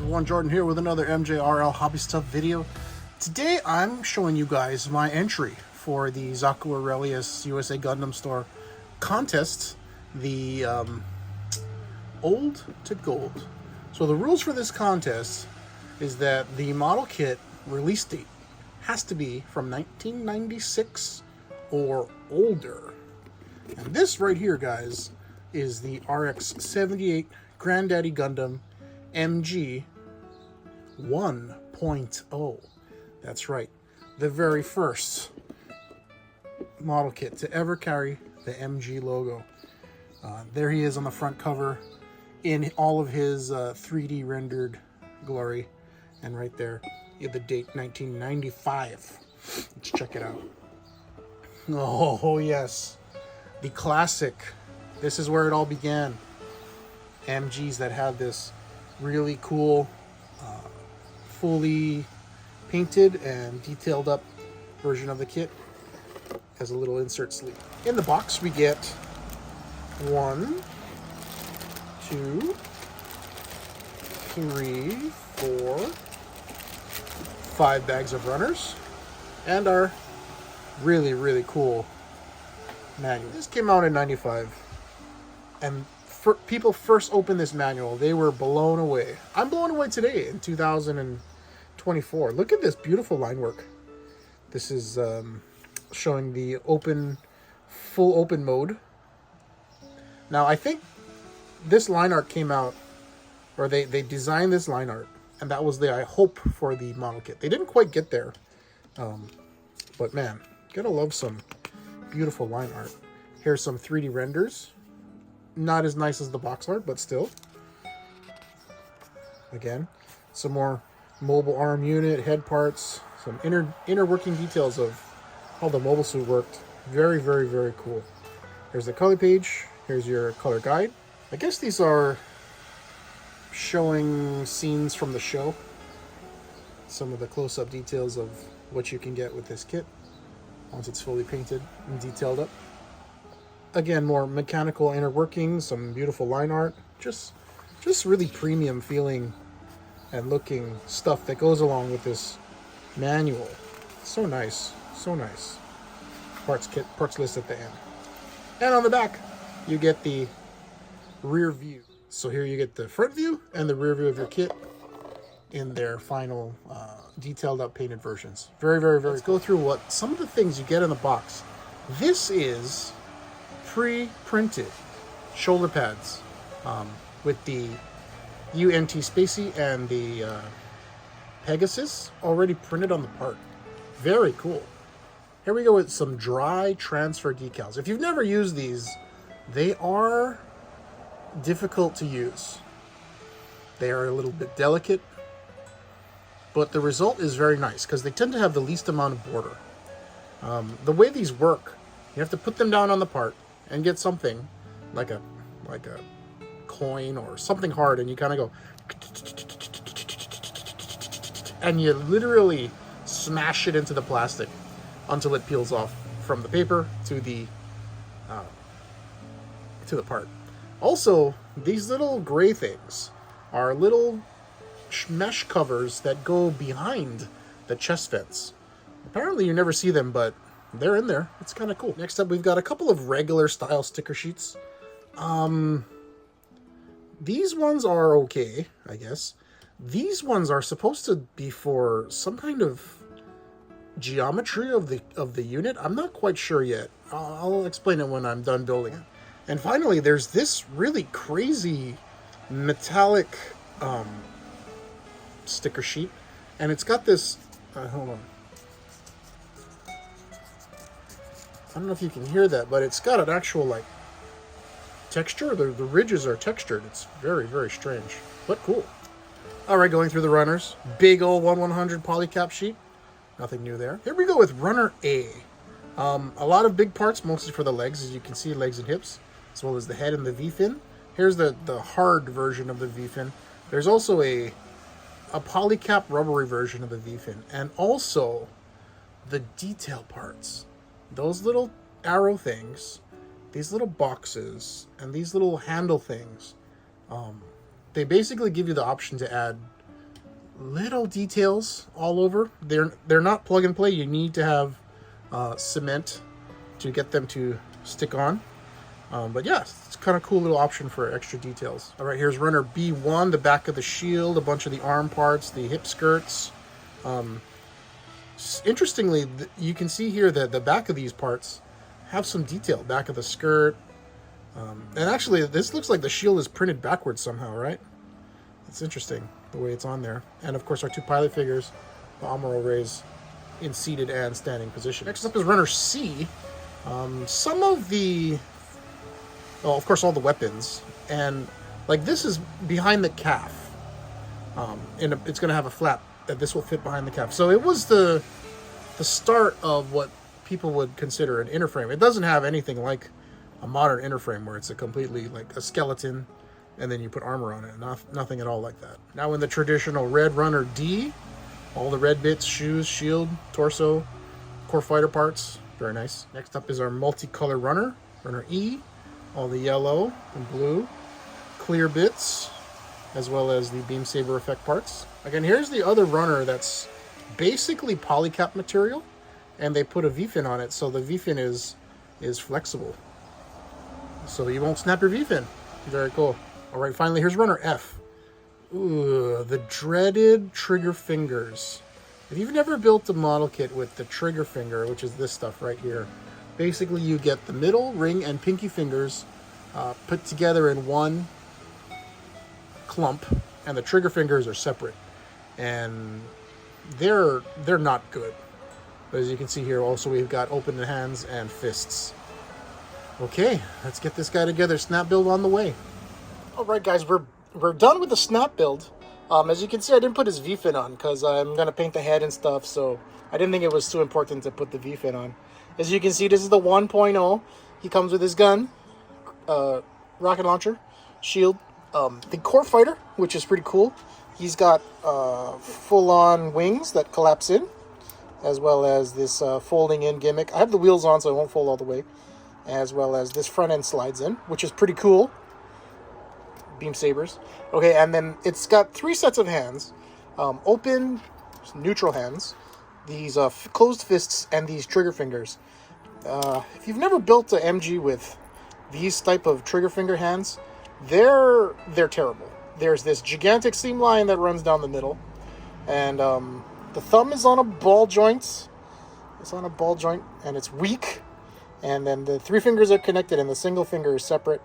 everyone, Jordan here with another MJRL Hobby Stuff video. Today I'm showing you guys my entry for the Zaku Aurelius USA Gundam Store contest, the Old to Gold. So the rules for this contest is that the model kit release date has to be from 1996 or older. And this right here, guys, is the RX-78 Granddaddy Gundam MG 1.0. That's right, the very first model kit to ever carry the MG logo. There he is on the front cover in all of his 3D rendered glory. And right there, you have the date 1995. Let's check it out. Oh, yes. The classic. This is where it all began. MGs that had this really cool, fully painted and detailed up version of the kit. Has a little insert sleeve. In the box we get 1, 2, 3, 4, 5 bags of runners, and our really cool manual. This came out in '95, and people first opened this manual, they were blown away. I'm blown away today in 2024. Look at this beautiful line work. This is showing the full open mode. Now I think this line art came out, or they designed this line art, and that was I hope for the model kit. They didn't quite get there, but man, gotta love some beautiful line art. Here's some 3D renders. Not as nice as the box art, but still. Again, some more mobile arm unit, head parts, some inner working details of how the mobile suit worked. Very cool. Here's the color page. Here's your color guide. I guess these are showing scenes from the show. Some of the close-up details of what you can get with this kit once it's fully painted and detailed up. Again, more mechanical inner workings, some beautiful line art, just really premium feeling and looking stuff that goes along with this manual. So nice, so nice. Parts list at the end. And on the back, you get the rear view. So here you get the front view and the rear view of your kit in their final detailed up painted versions. Very Let's go through some of the things you get in the box. This is pre-printed shoulder pads with the UNT Spacey and the Pegasus already printed on the part. Very cool. Here we go with some dry transfer decals. If you've never used these, they are difficult to use. They are a little bit delicate, but the result is very nice because they tend to have the least amount of border. The way these work, you have to put them down on the part and get something like a coin or something hard, and you kind of go, and you literally smash it into the plastic until it peels off from the paper to the part. Also, these little gray things are little mesh covers that go behind the chest vents. Apparently you never see them, but they're in there. It's kind of cool. Next up, we've got a couple of regular style sticker sheets. These ones are okay, I guess. These ones are supposed to be for some kind of geometry of the unit. I'm not quite sure yet. I'll explain it when I'm done building it. And finally, there's this really crazy metallic sticker sheet, and it's got this. Hold on. I don't know if you can hear that, but it's got an actual texture. The ridges are textured. It's very strange, but cool. All right, going through the runners. Big old 1/100 polycap sheet. Nothing new there. Here we go with runner A. A lot of big parts, mostly for the legs, as you can see, legs and hips, as well as the head and the V-fin. Here's the hard version of the V-fin. There's also a polycap rubbery version of the V-fin, and also the detail parts. Those little arrow things, these little boxes, and these little handle things, they basically give you the option to add little details all over. They're not plug and play. You need to have cement to get them to stick on. But yeah, it's kind of cool little option for extra details. All right, here's runner B1, the back of the shield, a bunch of the arm parts, the hip skirts. Interestingly, you can see here that the back of these parts have some detail. Back of the skirt. And actually, this looks like the shield is printed backwards somehow, right? It's interesting the way it's on there. And of course, our two pilot figures, the Amuro Rays, in seated and standing position. Next up is runner C. Some of the, well, of course, all the weapons, and like this is behind the calf, and it's going to have a flap that this will fit behind the calf. So it was the start of what people would consider an inner frame. It doesn't have anything like a modern inner frame where it's a completely like a skeleton, and then you put armor on it. Nothing at all like that. Now in the traditional red runner D, all the red bits, shoes, shield, torso, core fighter parts. Very nice. Next up is our multicolor runner, runner E. All the yellow and blue, clear bits, as well as the beam saber effect parts. Again, here's the other runner that's basically polycap material, and they put a V-fin on it, so the V-fin is flexible. So you won't snap your V-fin. Very cool. All right, finally, here's runner F. Ooh, the dreaded trigger fingers. If you've never built a model kit with the trigger finger, which is this stuff right here, basically you get the middle, ring, and pinky fingers put together in one clump, and the trigger fingers are separate. And they're not good. But as you can see here, also we've got open hands and fists. Okay, let's get this guy together. Snap build on the way. All right, guys, we're done with the snap build. As you can see, I didn't put his V-fin on because I'm going to paint the head and stuff, so I didn't think it was too important to put the V-fin on. As you can see, this is the 1.0. He comes with his gun, rocket launcher, shield, the core fighter, which is pretty cool. He's got full-on wings that collapse in, as well as this folding-in gimmick. I have the wheels on, so it won't fold all the way, as well as this front end slides in, which is pretty cool. Beam sabers. Okay, and then it's got 3 sets of hands, open, neutral hands, these closed fists, and these trigger fingers. If you've never built an MG with these type of trigger finger hands, they're terrible. There's this gigantic seam line that runs down the middle, and the thumb is on a ball joint. It's on a ball joint, and it's weak. And then the 3 fingers are connected, and the single finger is separate.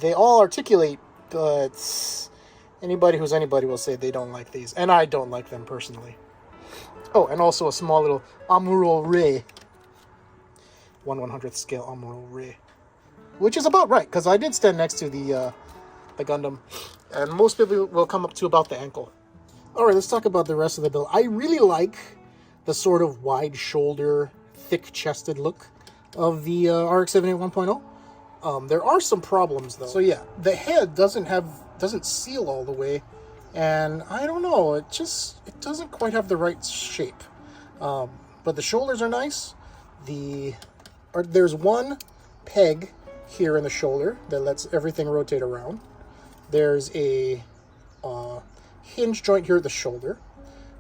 They all articulate, but anybody who's anybody will say they don't like these, and I don't like them personally. Oh, and also a small little Amuro Ray, 1/100th scale Amuro Ray, which is about right because I did stand next to the Gundam, and most people will come up to about the ankle. All right, let's talk about the rest of the build. I really like the sort of wide shoulder, thick-chested look of the RX-78 1.0. There are some problems though. So yeah, the head doesn't seal all the way, and I don't know, it doesn't quite have the right shape. But the shoulders are nice. There's one peg here in the shoulder that lets everything rotate around. There's a hinge joint here at the shoulder.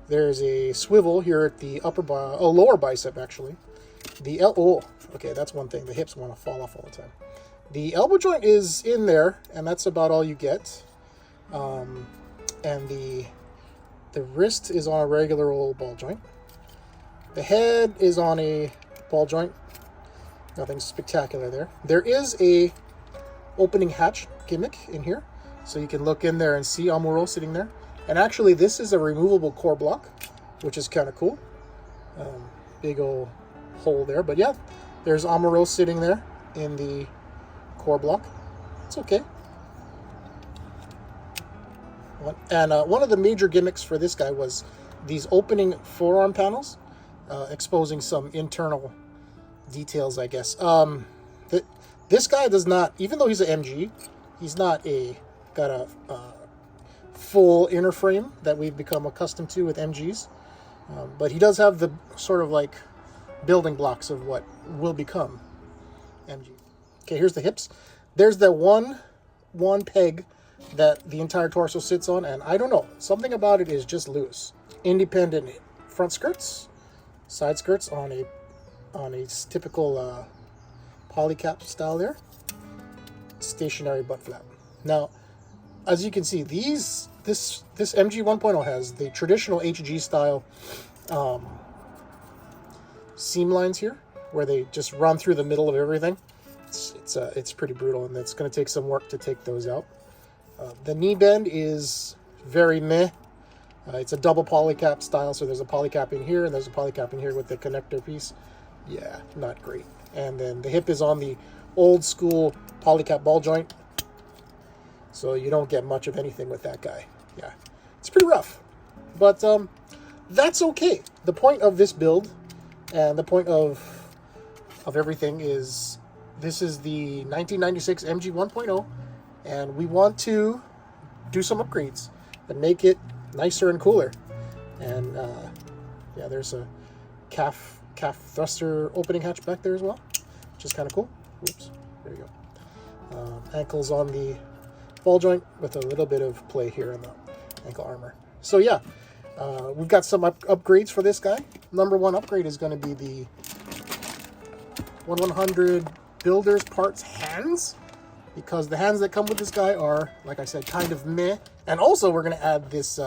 There's a swivel here at the lower bicep actually. Okay, that's one thing. The hips want to fall off all the time. The elbow joint is in there, and that's about all you get. And the wrist is on a regular old ball joint. The head is on a ball joint. Nothing spectacular there. There is a opening hatch gimmick in here, so you can look in there and see Amuro sitting there. And actually, this is a removable core block, which is kind of cool. Big old hole there, but yeah, there's Amuro sitting there in the core block. It's okay. And one of the major gimmicks for this guy was these opening forearm panels, exposing some internal details, I guess. This guy does not, even though he's an MG, he's not got a full inner frame that we've become accustomed to with MGs. But he does have the sort of like building blocks of what will become MG. Okay, here's the hips. There's the one peg that the entire torso sits on, and I don't know, something about it is just loose. Independent front skirts, side skirts on a typical polycap style there. Stationary butt flap. Now, as you can see, this MG 1.0 has the traditional HG style seam lines here, where they just run through the middle of everything. It's pretty brutal, and it's going to take some work to take those out. The knee bend is very meh. It's a double polycap style, so there's a polycap in here and there's a polycap in here with the connector piece. Yeah, not great. And then the hip is on the old school polycap ball joint, so you don't get much of anything with that guy. Yeah, it's pretty rough, but that's okay. The point of this build and the point of everything is this is the 1996 MG 1.0, and we want to do some upgrades and make it nicer and cooler. And yeah, there's a calf thruster opening hatch back there as well, which is kind of cool. Oops, there you go. Ankles on the ball joint with a little bit of play here in the ankle armor. So yeah, we've got some upgrades for this guy. Number one upgrade is going to be the 1/100 builder's parts hands, because the hands that come with this guy are, like I said, kind of meh. And also we're going to add this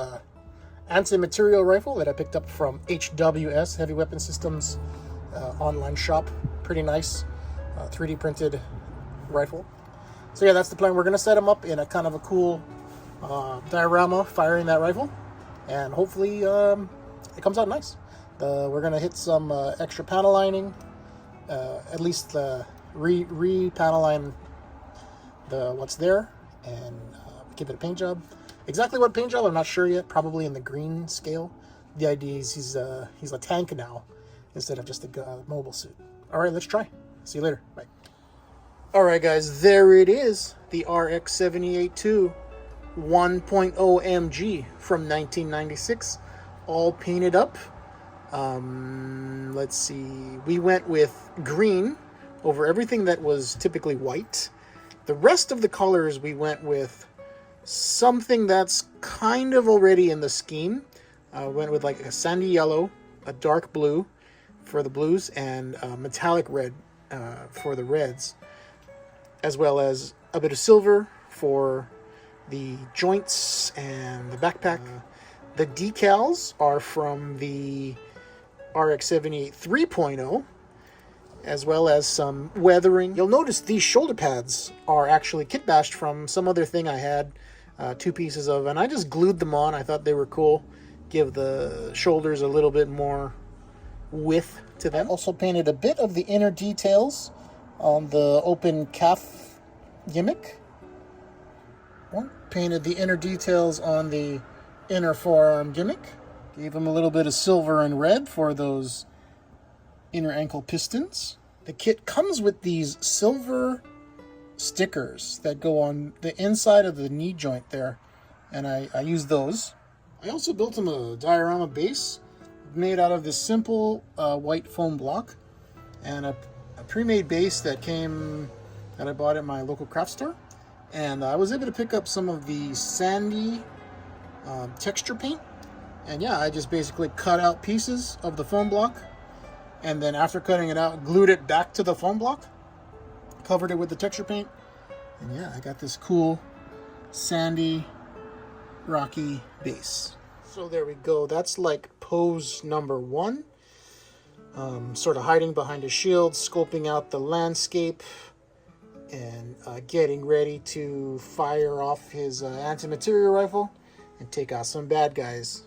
anti-material rifle that I picked up from HWS, Heavy Weapon Systems online shop. Pretty nice 3D printed rifle. So yeah, that's the plan. We're going to set them up in a kind of a cool diorama firing that rifle, and hopefully it comes out nice. We're going to hit some extra panel lining, at least re-panel line what's there, and give it a paint job. Exactly what paint job, I'm not sure yet. Probably in the green scale. The idea is he's a tank now instead of just a mobile suit. All right, let's try. See you later. Bye. All right, guys, there it is. The RX-78-2 1.0 MG from 1996, all painted up. Let's see. We went with green over everything that was typically white. The rest of the colors we went with something that's kind of already in the scheme. Went with like a sandy yellow, a dark blue for the blues, and metallic red for the reds, as well as a bit of silver for the joints and the backpack. The decals are from the RX-78 3.0, as well as some weathering. You'll notice these shoulder pads are actually kit bashed from some other thing I had, 2 pieces of, and I just glued them on. I thought they were cool. Give the shoulders a little bit more width to them. I also painted a bit of the inner details on the open calf gimmick. Painted the inner details on the inner forearm gimmick. Gave them a little bit of silver and red for those inner ankle pistons. The kit comes with these silver stickers that go on the inside of the knee joint there, and I used those. I also built him a diorama base made out of this simple white foam block, and a pre-made base that I bought at my local craft store. And I was able to pick up some of the sandy texture paint, and yeah, I just basically cut out pieces of the foam block, and then after cutting it out, glued it back to the foam block, covered it with the texture paint, and yeah, I got this cool sandy rocky base. So there we go. That's like pose number 1, sort of hiding behind a shield, scoping out the landscape, and getting ready to fire off his anti-material rifle and take out some bad guys.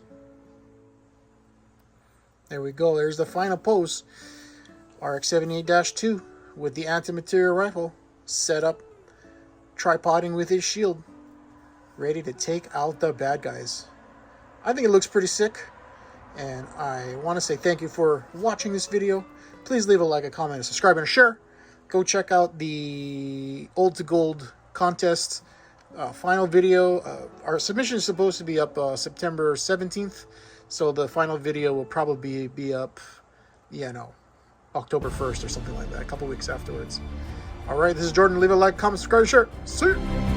There we go. There's the final pose. RX-78-2 with the anti-material rifle set up, tripoding with his shield, ready to take out the bad guys. I think it looks pretty sick, and I want to say thank you for watching this video. Please leave a like, a comment, a subscribe, and a share. Go check out the Old to Gold contest final video. Our submission is supposed to be up September 17th, so the final video will probably be up, October 1st or something like that, a couple weeks afterwards. All right, this is Jordan. Leave a like, comment, subscribe, share. See you.